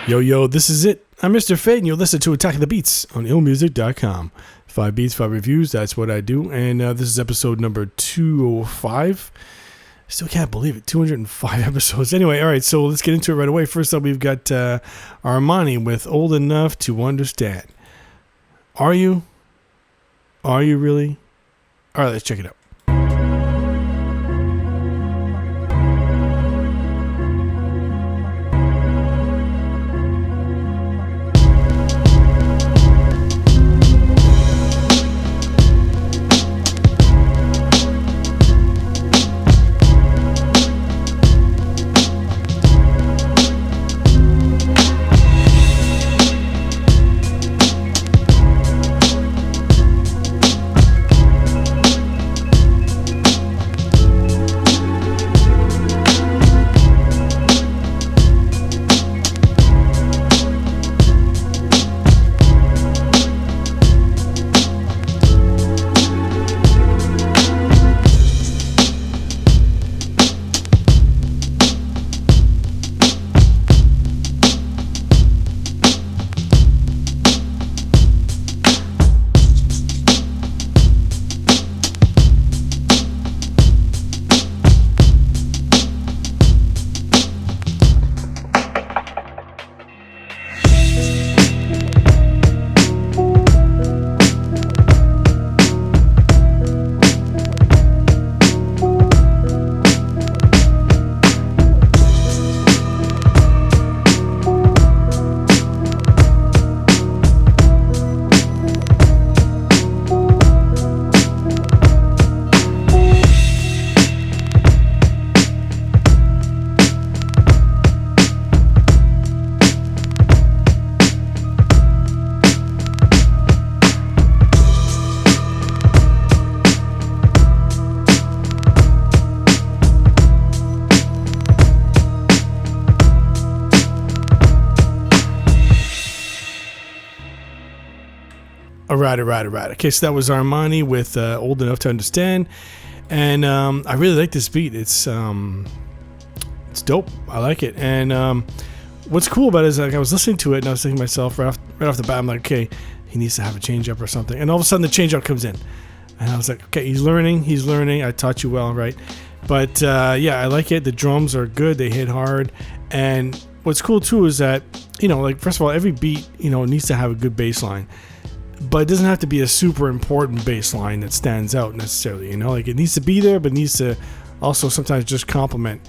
Yo, this is it. I'm Mr. Fade, and you'll listen to Attack of the Beats on IllMuzik.com. 5 beats, 5 reviews, that's what I do. And this is episode number 205. Still can't believe it, 205 episodes. Anyway, all right, so let's get into it right away. First up, we've got Armani with Old Enough to Understand. Are you? Are you really? All right, let's check it out. All right. Okay, so that was Armani with Old Enough to Understand. And I really like this beat. It's dope. I like it. And what's cool about it is, like, I was listening to it and I was thinking to myself right off the bat, I'm like, okay, he needs to have a change up or something. And all of a sudden the change up comes in. And I was like, okay, he's learning. I taught you well, right? But yeah, I like it. The drums are good. They hit hard. And what's cool too is that, like, first of all, every beat, needs to have a good bass line. But it doesn't have to be a super important bass line that stands out necessarily, like, it needs to be there, but it needs to also sometimes just complement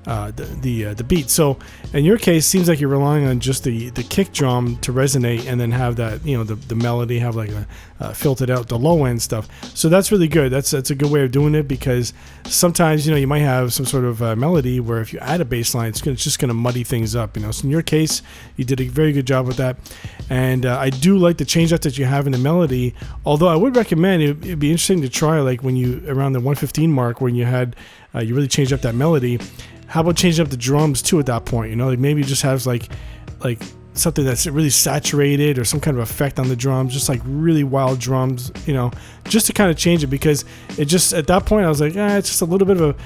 the beat. So in your case, seems like you're relying on just the kick drum to resonate, and then have that, the melody have like a filtered out the low end stuff. So that's really good. That's a good way of doing it, because sometimes you might have some sort of melody where if you add a bass line, it's just going to muddy things up. So in your case, you did a very good job with that. And I do like the change up that you have in the melody, although I would recommend it'd be interesting to try, like, when you around the 115 mark, when you had you really changed up that melody. How about changing up the drums too at that point? Like, maybe it just has like something that's really saturated, or some kind of effect on the drums, just like really wild drums, just to kind of change it, because it just, at that point I was like, it's just a little bit of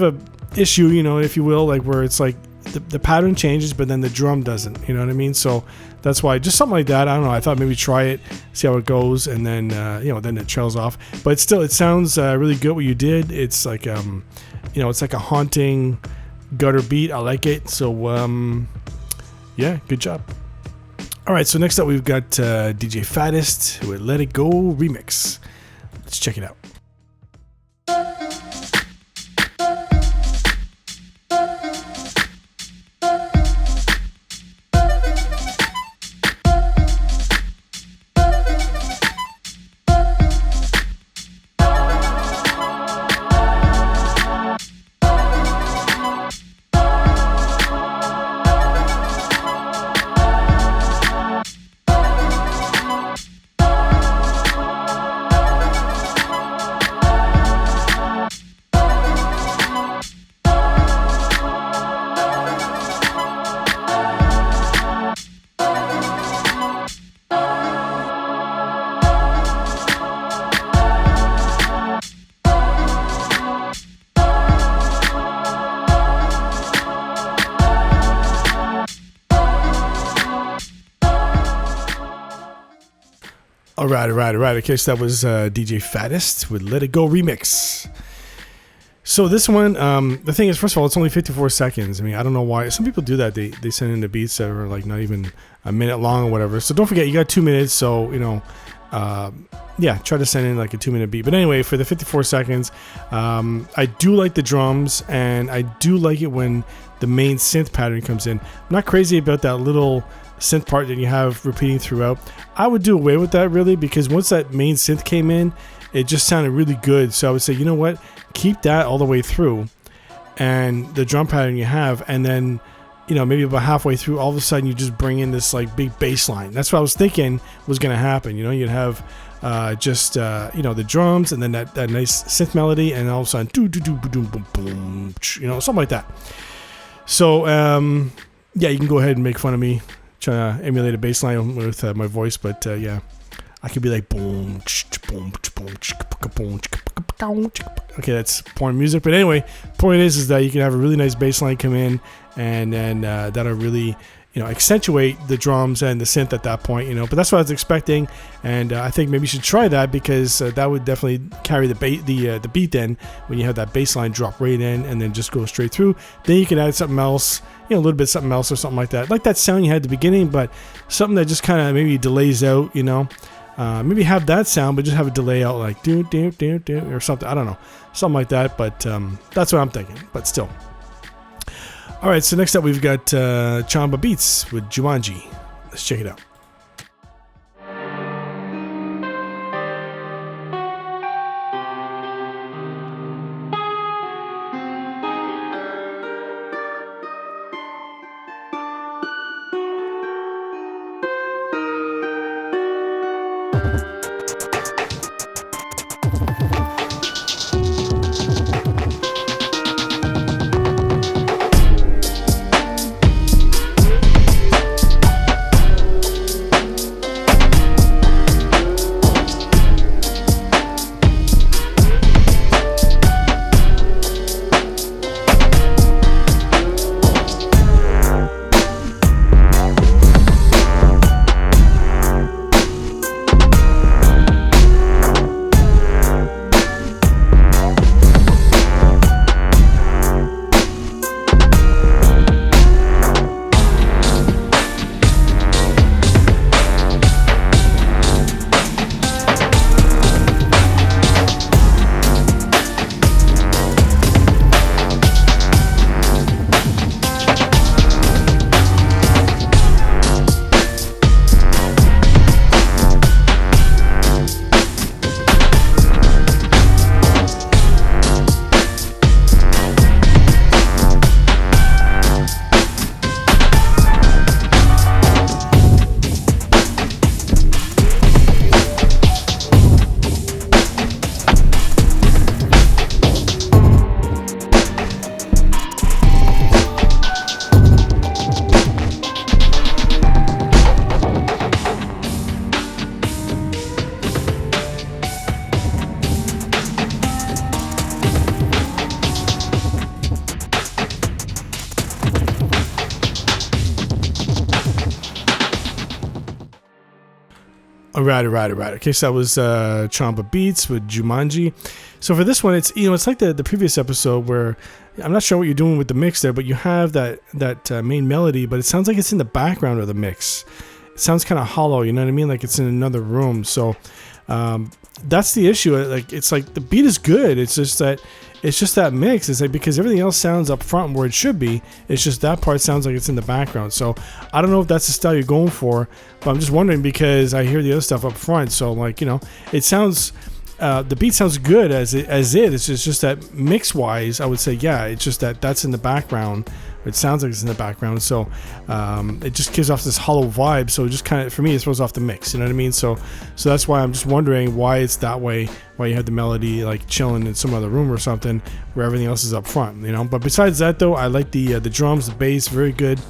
a issue, if you will, like, where it's like the pattern changes, but then the drum doesn't, you know what I mean? So that's why, just something like that. I don't know. I thought maybe try it, see how it goes, and then then it trails off. But still, it sounds really good what you did. It's like it's like a haunting gutter beat. I like it. So yeah, good job. All right, so next up we've got DJ Fattest with Let It Go remix. Let's check it out. All right. Okay, so that was DJ Fattest with Let It Go remix. So this one, the thing is, first of all, it's only 54 seconds. I mean, I don't know why. Some people do that. They send in the beats that are like not even a minute long or whatever. So don't forget, you got 2 minutes. So, try to send in like a 2-minute beat. But anyway, for the 54 seconds, I do like the drums, and I do like it when the main synth pattern comes in. I'm not crazy about that little synth part that you have repeating throughout. I would do away with that, really, because once that main synth came in, it just sounded really good. So I would say, you know what? Keep that all the way through, and the drum pattern you have, and then, maybe about halfway through, all of a sudden you just bring in this like big bass line. That's what I was thinking was going to happen. You'd have the drums, and then that nice synth melody, and all of a sudden, do do do boom boom boom, something like that. So you can go ahead and make fun of me trying to emulate a bass line with my voice, but I could be like boom, boom, boom, boom. Okay, that's porn music. But anyway, point is that you can have a really nice bass line come in, and then that'll really accentuate the drums and the synth at that point. But that's what I was expecting, and I think maybe you should try that, because that would definitely carry the beat then when you have that bass line drop right in and then just go straight through. Then you can add something else, a little bit something else or something like that, like that sound you had at the beginning, but something that just kind of maybe delays out. Maybe have that sound, but just have a delay out, like do or something. I don't know, something like that. But that's what I'm thinking. But still. All right. So next up, we've got Chamba Beats with Jumanji. Let's check it out. Right. Okay, so that was Chamba Beats with Jumanji. So for this one, it's it's like the previous episode where I'm not sure what you're doing with the mix there, but you have that main melody, but it sounds like it's in the background of the mix. It sounds kind of hollow, you know what I mean? Like it's in another room. So that's the issue. Like it's like the beat is good. It's just that mix. It's like because everything else sounds up front where it should be. It's just that part sounds like it's in the background. So I don't know if that's the style you're going for, but I'm just wondering because I hear the other stuff up front. So like it sounds. The beat sounds good as it. It's just that mix wise, I would say it's just that's in the background. It sounds like it's in the background, so it just gives off this hollow vibe. So it just kind of, for me, it throws off the mix. You know what I mean? So that's why I'm just wondering why it's that way. Why you have the melody like chilling in some other room or something where everything else is up front. But besides that, though, I like the drums, the bass, very good,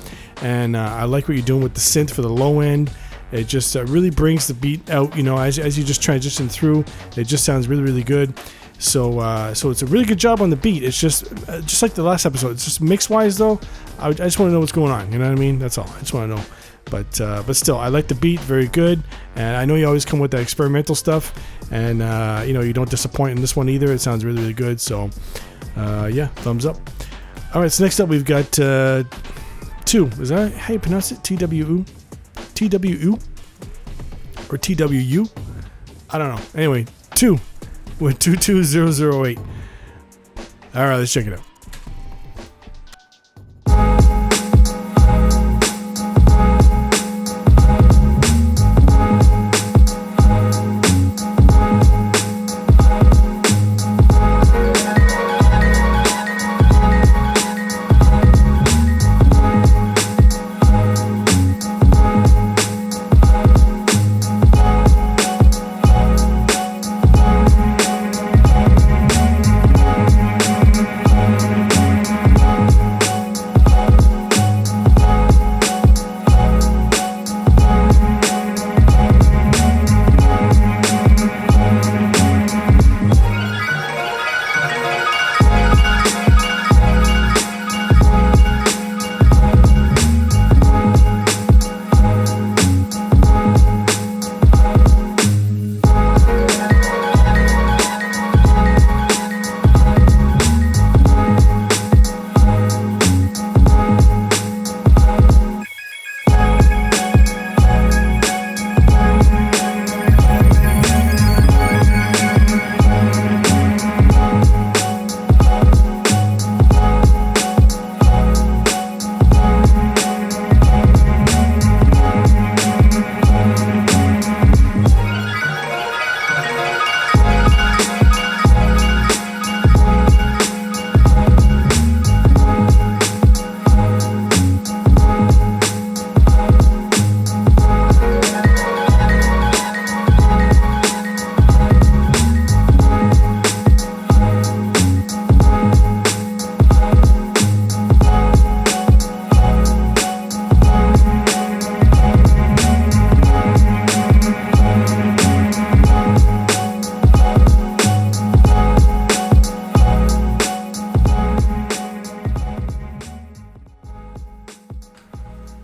and I like what you're doing with the synth for the low end. It just really brings the beat out, as you just transition through. It just sounds really, really good. So it's a really good job on the beat. It's just like the last episode. It's just mix-wise, though. I just want to know what's going on. You know what I mean? That's all. I just want to know But still, I like the beat, very good. And I know you always come with that experimental stuff, and you don't disappoint in this one either. It sounds really, really good. So yeah, thumbs up. All right, so next up we've got two. Is that how you pronounce it? TWU? TWU? Or TWU? I don't know. Anyway, 2 with 22008. All right, let's check it out.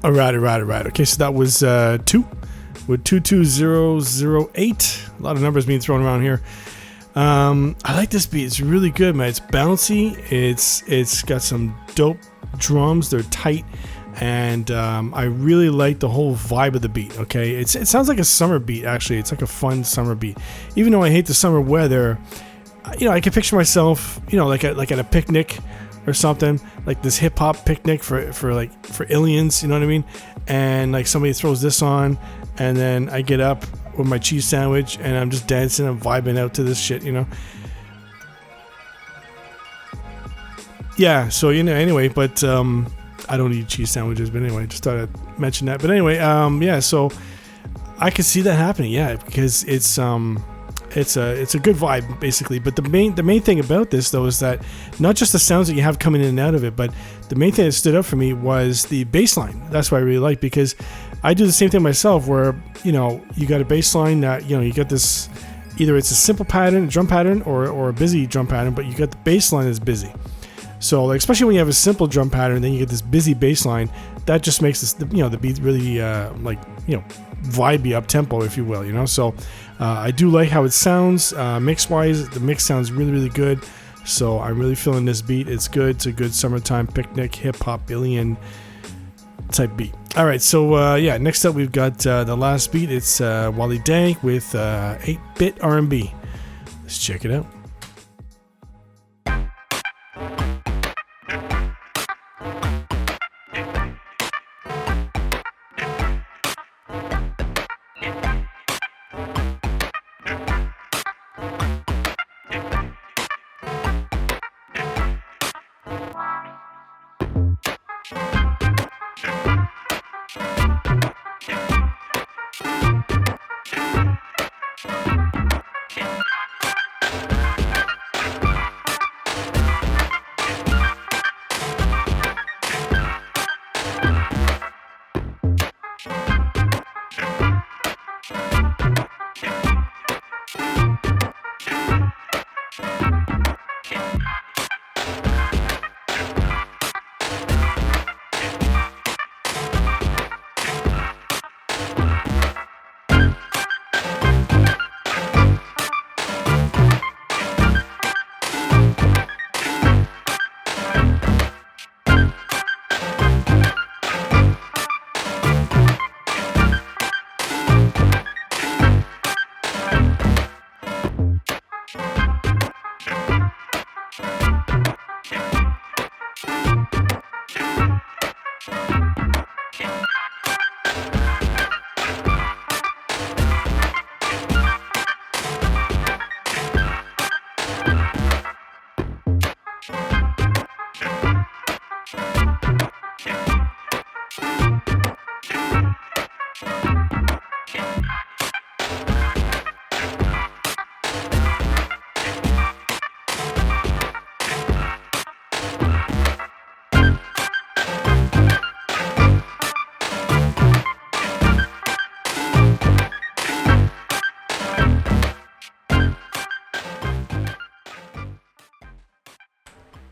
All right. Okay, so that was 2 with 22008. A lot of numbers being thrown around here. I like this beat. It's really good, man. It's bouncy. It's got some dope drums. They're tight, and I really like the whole vibe of the beat. Okay, it sounds like a summer beat. Actually, it's like a fun summer beat. Even though I hate the summer weather, I can picture myself, like at a picnic or something, like this hip hop picnic for aliens, you know what I mean? And like somebody throws this on, and then I get up with my cheese sandwich and I'm just dancing and vibing out to this shit, Yeah, so anyway, but I don't eat cheese sandwiches, but anyway, just thought I'd mention that. But anyway, yeah, so I could see that happening, yeah, because it's a good vibe basically. But the main thing about this though is that not just the sounds that you have coming in and out of it, but the main thing that stood out for me was the bass line. That's what I really like, because I do the same thing myself, where you got a bass line that you got this, either it's a simple pattern, drum pattern, or a busy drum pattern, but you got the bass line that's busy. So like, especially when you have a simple drum pattern, then you get this busy bass line that just makes this, the beat really vibey, up tempo, if you will. So I do like how it sounds. Mix wise, the mix sounds really, really good. So I'm really feeling this beat. It's good. It's a good summertime picnic hip hop alien type beat. All right, so yeah, next up we've got the last beat. It's Wally Dank with 8-bit R&B. Let's check it out.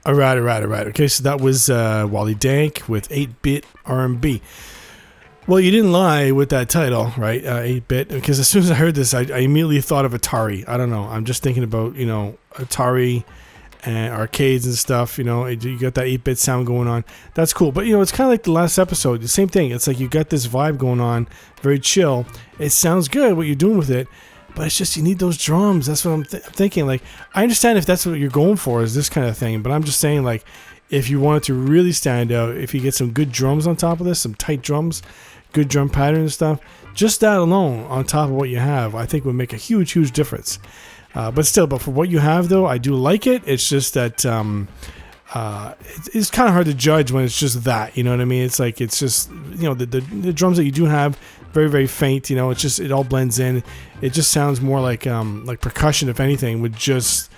All right. Okay, so that was Wally Dank with 8-bit R&B. Well, you didn't lie with that title, right? 8-bit, because as soon as I heard this, I immediately thought of Atari. I don't know. I'm just thinking about, Atari and arcades and stuff. You got that 8-bit sound going on. That's cool. But, it's kind of like the last episode. The same thing. It's like you got this vibe going on, very chill. It sounds good, what you're doing with it. But it's just you need those drums. That's what I'm thinking. Like, I understand if that's what you're going for is this kind of thing. But I'm just saying, like, if you want it to really stand out, if you get some good drums on top of this, some tight drums, good drum pattern and stuff, just that alone on top of what you have, I think would make a huge, huge difference. But for what you have, though, I do like it. It's just that it's kind of hard to judge when it's just that. You know what I mean? It's like it's just the drums that you do have, very, very faint. It's just it all blends in. It just sounds more like percussion, if anything, with just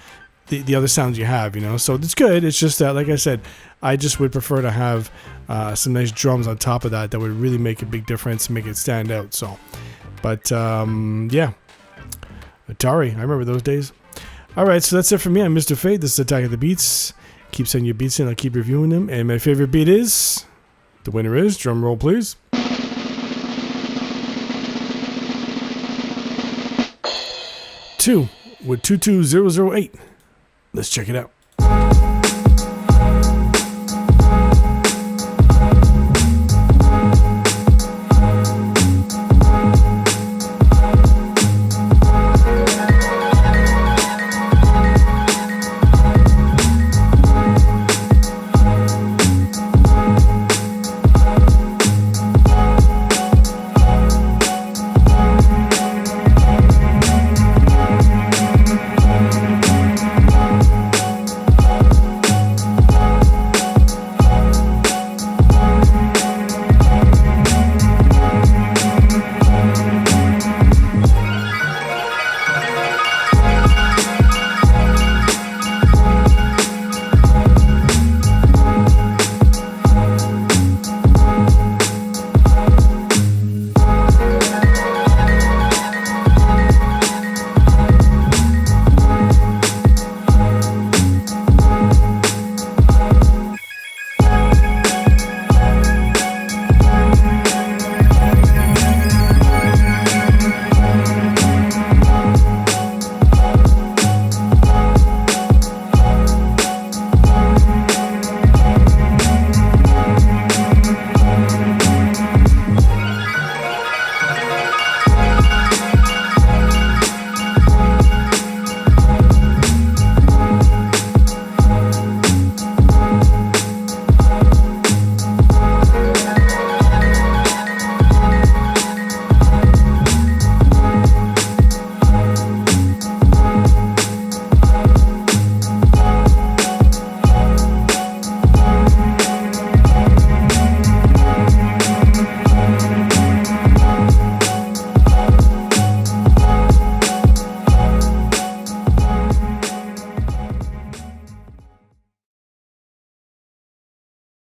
the other sounds you have. So it's good. It's just that, like I said, I just would prefer to have some nice drums on top of that would really make a big difference and make it stand out. So, but yeah, Atari, I remember those days. All right, so that's it for me. I'm Mr. Fade. This is Attack of the Beats. Keep sending your beats in. I'll keep reviewing them. And my favorite beat is, the winner is, drum roll please, 2 with 22008. Let's check it out.